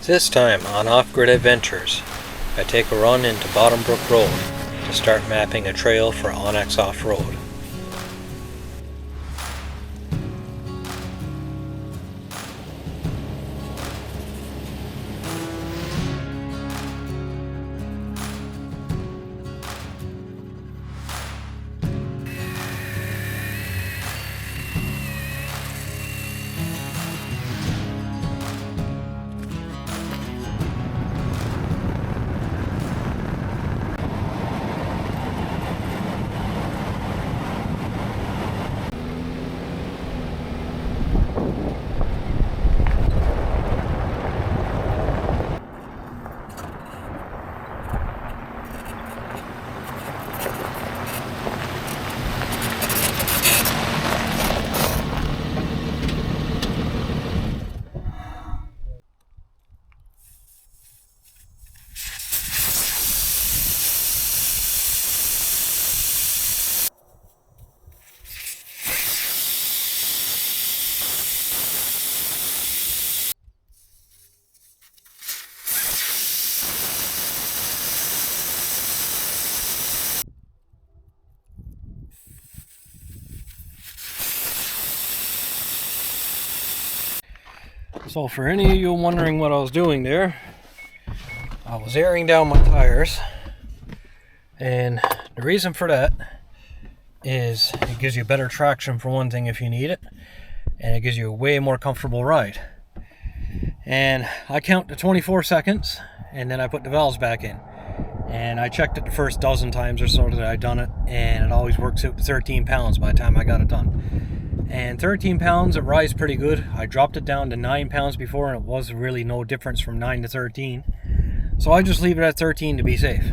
This time on Off-Grid Adventures, I take a run into Brook Road to start mapping a trail for Onyx Off-Road. So for any of you wondering what I was doing there, I was airing down my tires, and the reason for that is it gives you better traction for one thing if you need it, and it gives you a way more comfortable ride. And I count to 24 seconds and then I put the valves back in, and I checked it the first dozen times or so that I'd done it, and it always works out to 13 pounds by the time I got it done. And 13 pounds, it rides pretty good. I dropped it down to 9 pounds before, and it was really no difference from 9 to 13. So I just leave it at 13 to be safe.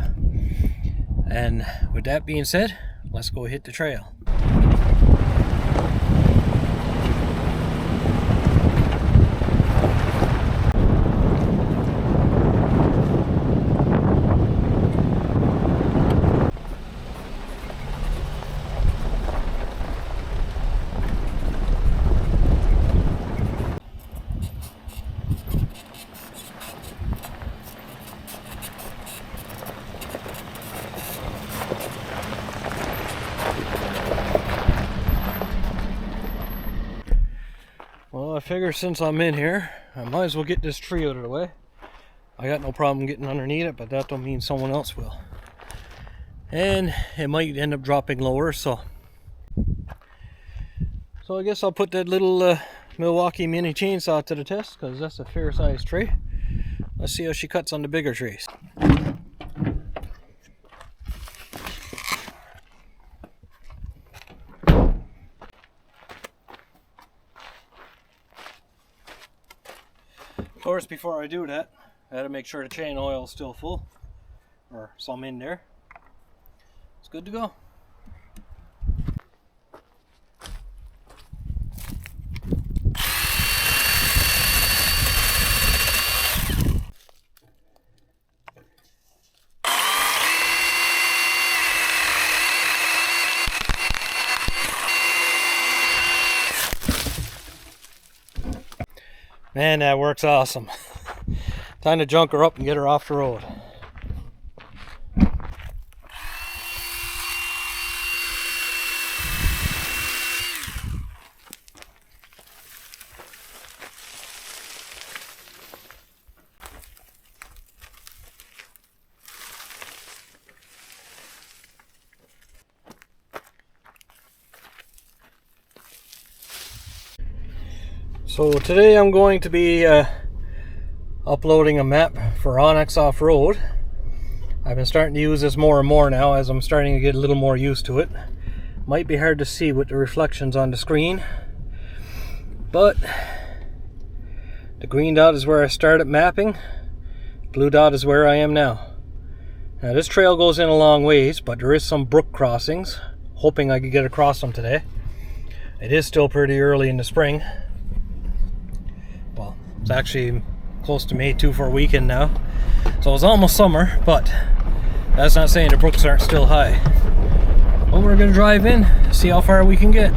And with that being said, let's go hit the trail. Well, I figure since I'm in here, I might as well get this tree out of the way. I got no problem getting underneath it, but that don't mean someone else will. And it might end up dropping lower, so I guess I'll put that little Milwaukee mini chainsaw to the test, because that's a fair sized tree. Let's see how she cuts on the bigger trees. Of course, before I do that, I gotta make sure the chain oil is still full, or some in there. It's good to go. Man, that works awesome. Time to junk her up and get her off the road. So today I'm going to be uploading a map for Onyx Off-Road. I've been starting to use this more and more now as I'm starting to get a little more used to it. Might be hard to see with the reflections on the screen, but the green dot is where I started mapping. Blue dot is where I am now. Now this trail goes in a long ways, but there is some brook crossings. Hoping I could get across them today. It is still pretty early in the spring. Well, it's actually close to May 2 for a weekend now, so it's almost summer, but that's not saying the brooks aren't still high. Well, we're gonna drive in, see how far we can get.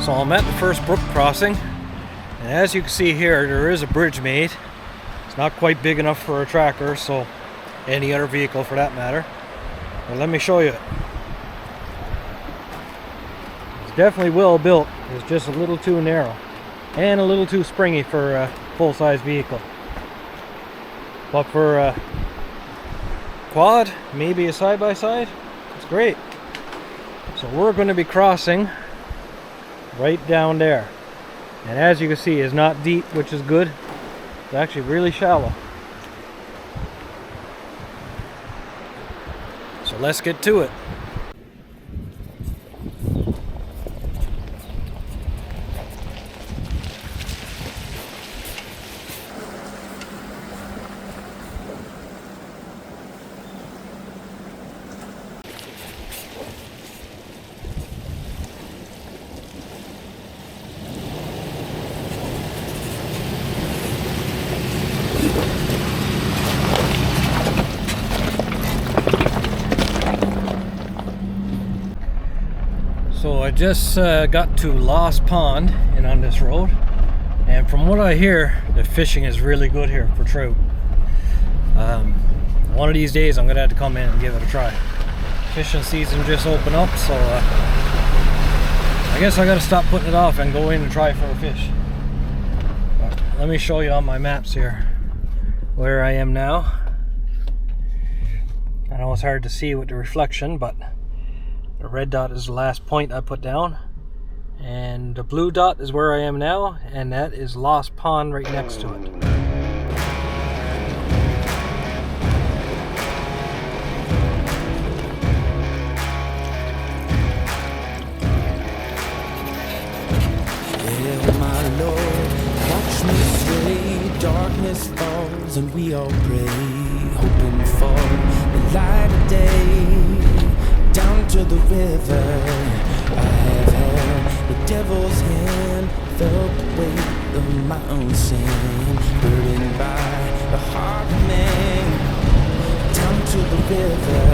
So I'm at the first brook crossing, and as you can see here, there is a bridge made. It's not quite big enough for a tractor, so any other vehicle for that matter. But let me show you it. It's definitely well built. It's just a little too narrow and a little too springy for a full-size vehicle. But for a quad, maybe a side-by-side, it's great. So we're going to be crossing right down there. And as you can see, it's not deep, which is good. It's actually really shallow. So let's get to it. So I just got to Lost Pond and on this road, and from what I hear, the fishing is really good here for trout. One of these days I'm gonna have to come in and give it a try. Fishing season just opened up, so I guess I gotta stop putting it off and go in and try for a fish. But let me show you on my maps here where I am now. I know it's hard to see with the reflection, but the red dot is the last point I put down, and the blue dot is where I am now, and that is Lost Pond right next to it. Yeah, my Lord, watch me sway. Darkness falls and we all pray, hoping for the light of day. Down to the river, I have held the devil's hand, felt the weight of my own sin, burdened by the heart of man. Down to the river,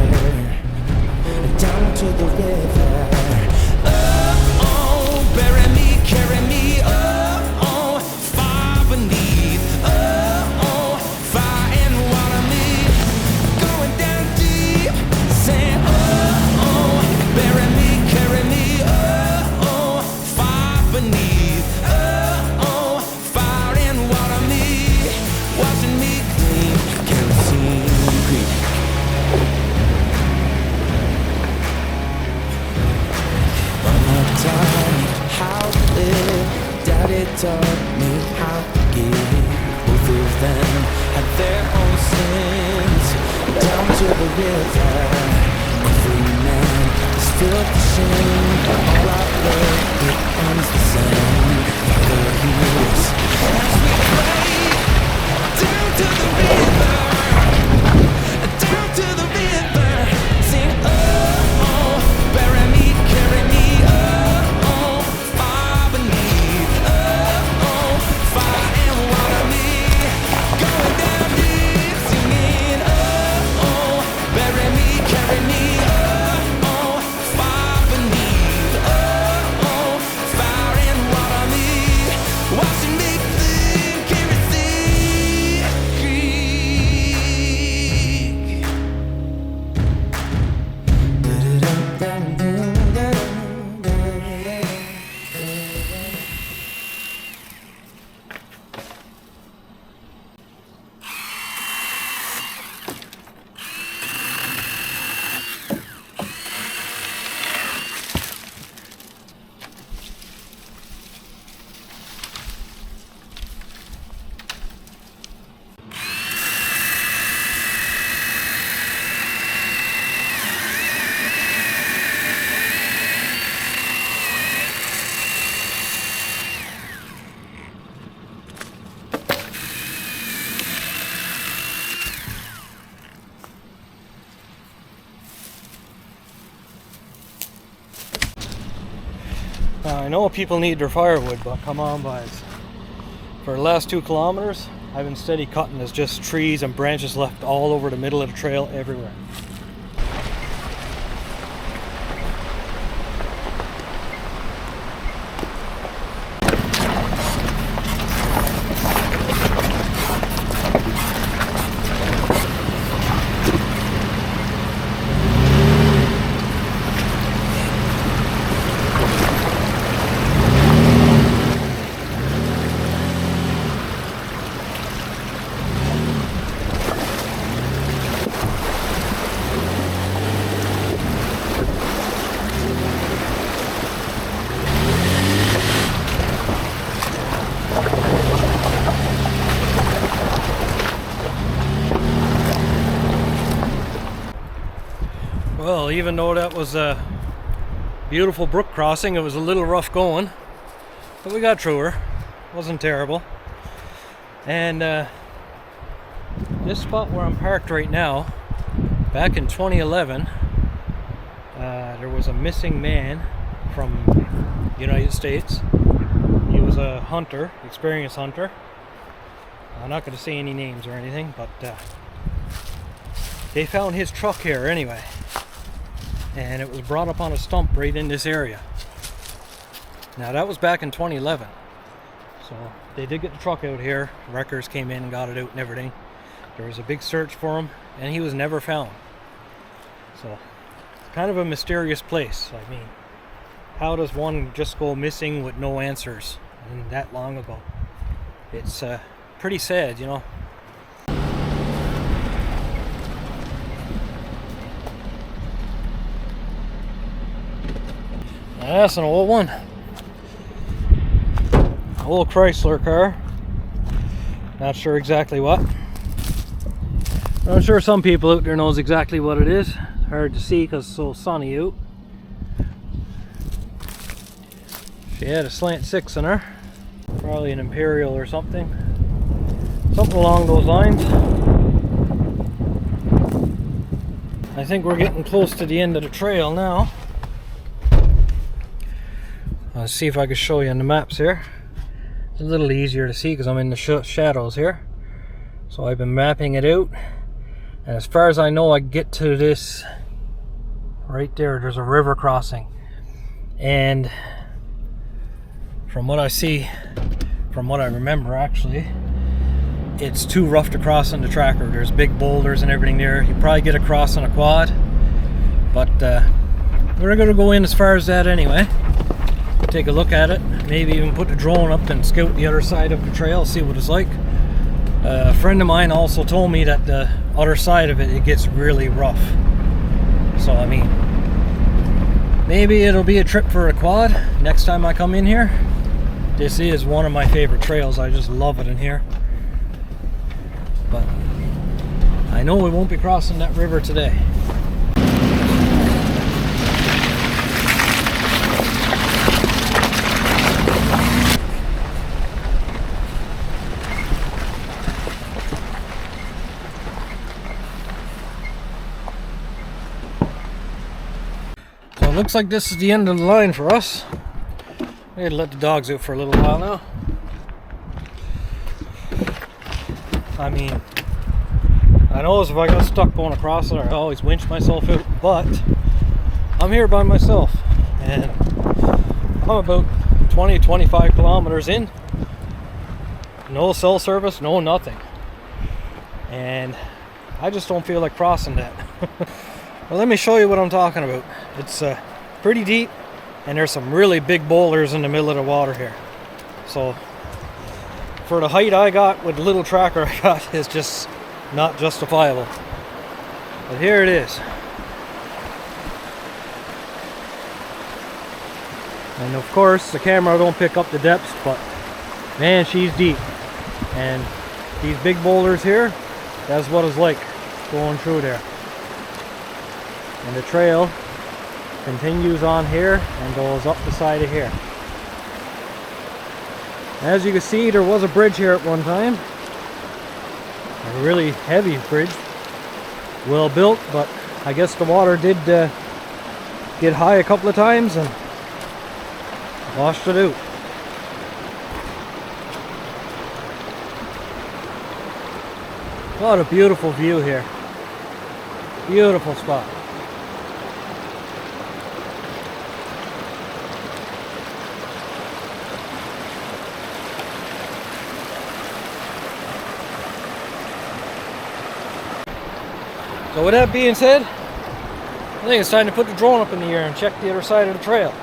down to the river. Oh, oh, bury me, carry me, oh, oh, far beneath, oh, oh, fire and water me, going down deep, saying, bury me, carry me, oh, oh, far beneath, oh, oh, fire and water me, washing me clean, kerosene creek. Mama taught me how to live, Daddy taught me how to give. Both of them had their own sins, down to the river. Every man is filled with shame. All our blood, it ends the same. Father heals as we pray. Down to the river, down to the river. Sing, oh, oh, bury me, carry me, oh, oh, far beneath, oh, oh, fire and water me, going down deep, singing, oh, oh, bury me, carry me. I know people need their firewood, but come on, guys. For the last 2 kilometers, I've been steady cutting. There's just trees and branches left all over the middle of the trail everywhere. So even though that was a beautiful brook crossing, it was a little rough going, but we got through her. Wasn't terrible. And this spot where I'm parked right now, back in 2011, there was a missing man from the United States. He was a hunter, experienced hunter. I'm not going to say any names or anything, but they found his truck here anyway. And it was brought up on a stump right in this area. Now that was back in 2011. So they did get the truck out here. Wreckers came in and got it out and everything. There was a big search for him, and he was never found. So it's kind of a mysterious place. I mean, how does one just go missing with no answers and that long ago? It's pretty sad, you know. That's an old one. Old Chrysler car. Not sure exactly what. I'm sure some people out there knows exactly what it is. Hard to see because it's so sunny out. She had a slant 6 in her. Probably an Imperial or something. Something along those lines. I think we're getting close to the end of the trail now. Let's see if I can show you on the maps here. It's a little easier to see because I'm in the shadows here. So I've been mapping it out. And as far as I know, I get to this right there. There's a river crossing. And from what I see, from what I remember actually, it's too rough to cross on the tracker. There's big boulders and everything there. You probably get across on a quad. But we're going to go in as far as that anyway. Take a look at it, maybe even put the drone up and scout the other side of the trail, see what it's like. A friend of mine also told me that the other side of it, it gets really rough. So I mean, maybe it'll be a trip for a quad next time I come in here. This is one of my favorite trails. I just love it in here. But I know we won't be crossing that river today. It looks like this is the end of the line for us. We had to let the dogs out for a little while now. I mean, I know if I got stuck going across it, I always winch myself out, but I'm here by myself and I'm about 20-25 kilometers in. No cell service, no nothing. And I just don't feel like crossing that. Well, let me show you what I'm talking about. It's pretty deep, and there's some really big boulders in the middle of the water here. So, for the height I got with the little tracker I got, is just not justifiable. But here it is. And of course, the camera don't pick up the depths, but man, she's deep. And these big boulders here, that's what it's like going through there. And the trail continues on here and goes up the side of here. As you can see, there was a bridge here at one time. A really heavy bridge. Well built, but I guess the water did get high a couple of times and washed it out. What a beautiful view here. Beautiful spot. So with that being said, I think it's time to put the drone up in the air and check the other side of the trail.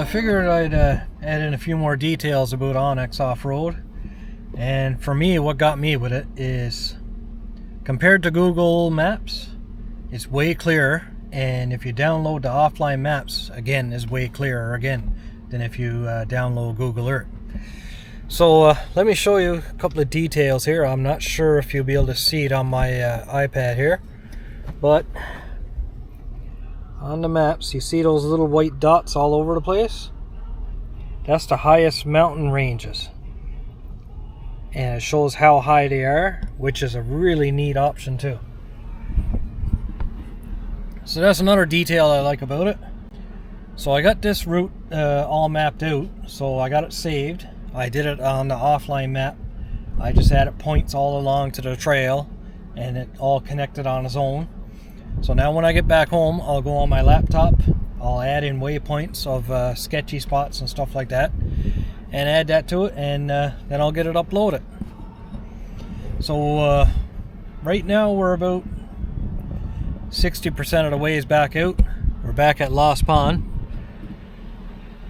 I figured I'd add in a few more details about Onyx off-road. And for me, what got me with it is, compared to Google Maps, it's way clearer. And if you download the offline maps, again, is way clearer again than if you download Google Earth. So let me show you a couple of details here. I'm not sure if you'll be able to see it on my iPad here, but on the maps, you see those little white dots all over the place? That's the highest mountain ranges. And it shows how high they are, which is a really neat option too. So that's another detail I like about it. So I got this route all mapped out, so I got it saved. I did it on the offline map. I just added points all along to the trail, and it all connected on its own. So now when I get back home, I'll go on my laptop, I'll add in waypoints of sketchy spots and stuff like that, and add that to it, and then I'll get it uploaded. So right now we're about 60% of the ways back out. We're back at Lost Pond,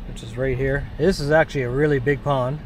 which is right here. This is actually a really big pond.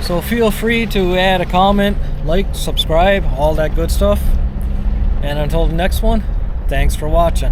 So feel free to add a comment, like, subscribe, all that good stuff. And until the next one, thanks for watching.